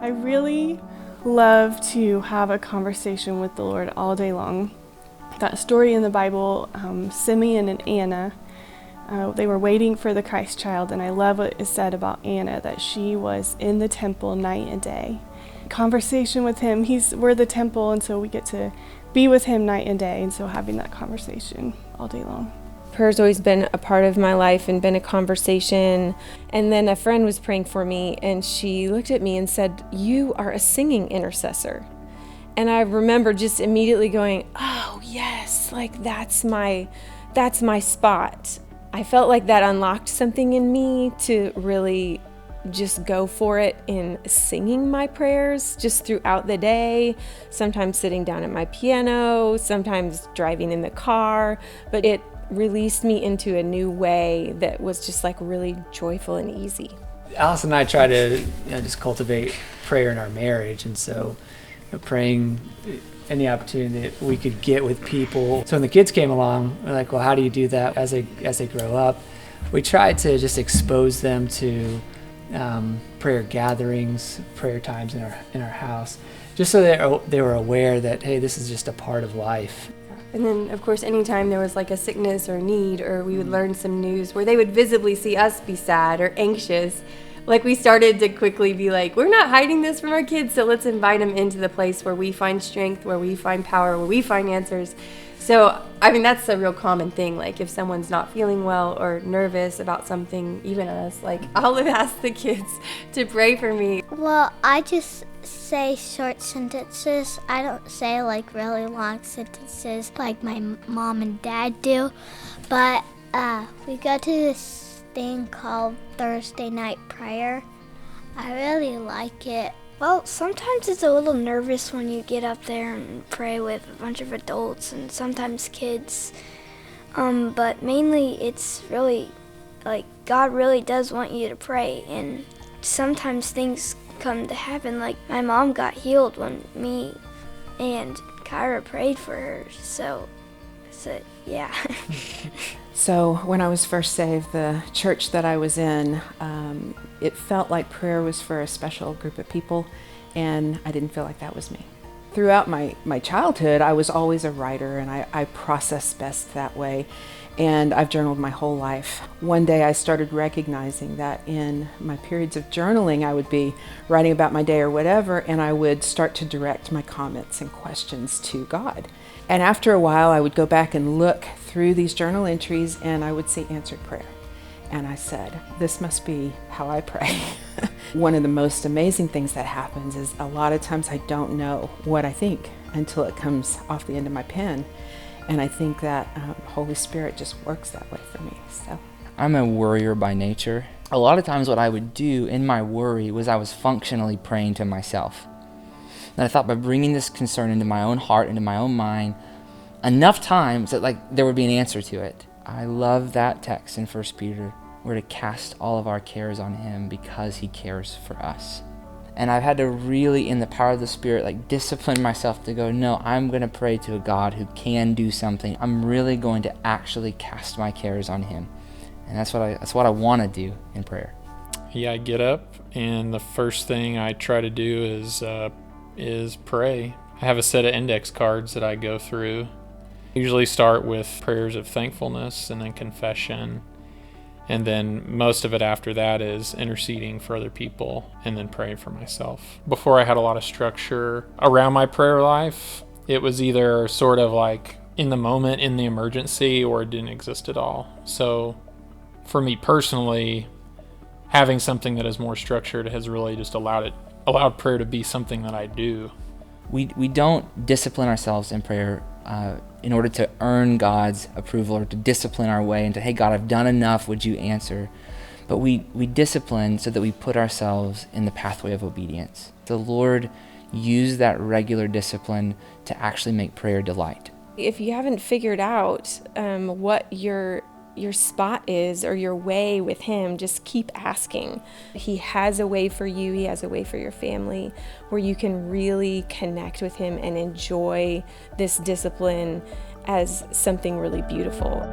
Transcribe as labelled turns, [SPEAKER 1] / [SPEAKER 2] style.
[SPEAKER 1] I really love to have a conversation with the Lord all day long. That story in the Bible, Simeon and Anna, they were waiting for the Christ child, and I love what is said about Anna, that she was in the temple night and day. Conversation with him, we're the temple, and so we get to be with him night and day, and so having that conversation all day long.
[SPEAKER 2] Prayer's always been a part of my life and been a conversation. And then a friend was praying for me, and she looked at me and said, "You are a singing intercessor." And I remember just immediately going, "Oh yes, like that's my spot." I felt like that unlocked something in me to really just go for it in singing my prayers just throughout the day, sometimes sitting down at my piano, sometimes driving in the car, but it released me into a new way that was just like really joyful and easy.
[SPEAKER 3] Alice and I try to just cultivate prayer in our marriage, and so praying any opportunity that we could get with people. So when the kids came along, we're like, well, how do you do that as they grow up? We tried to just expose them to prayer gatherings, prayer times in our house, just so that they were aware that, hey, this is just a part of life.
[SPEAKER 4] And then, of course, anytime there was like a sickness or need, or we would learn some news where they would visibly see us be sad or anxious, like we started to quickly be like, we're not hiding this from our kids, so let's invite them into the place where we find strength, where we find power, where we find answers. So, I mean, that's a real common thing. Like if someone's not feeling well or nervous about something, even us, like I'll ask the kids to pray for me.
[SPEAKER 5] Well, I just say short sentences. I don't say like really long sentences like my mom and dad do. But we go to this thing called Thursday night prayer. I really like it.
[SPEAKER 6] Well, sometimes it's a little nervous when you get up there and pray with a bunch of adults and sometimes kids. But mainly it's really like God really does want you to pray, and sometimes things come to happen. Like my mom got healed when me and Kyra prayed for her. So yeah.
[SPEAKER 7] So when I was first saved, the church that I was in, it felt like prayer was for a special group of people, and I didn't feel like that was me. Throughout my childhood, I was always a writer, and I process best that way, and I've journaled my whole life. One day I started recognizing that in my periods of journaling, I would be writing about my day or whatever, and I would start to direct my comments and questions to God. And after a while, I would go back and look through these journal entries, and I would see answered prayer. And I said, this must be how I pray. One of the most amazing things that happens is a lot of times I don't know what I think until it comes off the end of my pen. And I think that Holy Spirit just works that way for me. So
[SPEAKER 8] I'm a worrier by nature. A lot of times what I would do in my worry was I was functionally praying to myself. And I thought by bringing this concern into my own heart, into my own mind, enough times that like there would be an answer to it. I love that text in 1 Peter. We're to cast all of our cares on him because he cares for us. And I've had to really, in the power of the Spirit, like discipline myself to go, no, I'm going to pray to a God who can do something. I'm really going to actually cast my cares on him. And that's what I want to do in prayer.
[SPEAKER 9] Yeah, I get up, and the first thing I try to do is pray. I have a set of index cards that I go through. I usually start with prayers of thankfulness and then confession. And then most of it after that is interceding for other people and then praying for myself. Before I had a lot of structure around my prayer life, it was either sort of like in the moment, in the emergency, or it didn't exist at all. So for me personally, having something that is more structured has really just allowed prayer to be something that I do.
[SPEAKER 8] We don't discipline ourselves in prayer in order to earn God's approval or to discipline our way into, hey, God, I've done enough, would you answer? But we discipline so that we put ourselves in the pathway of obedience. The Lord used that regular discipline to actually make prayer delight.
[SPEAKER 2] If you haven't figured out what your spot is or your way with him, just keep asking. He has a way for you. He has a way for your family where you can really connect with him and enjoy this discipline as something really beautiful.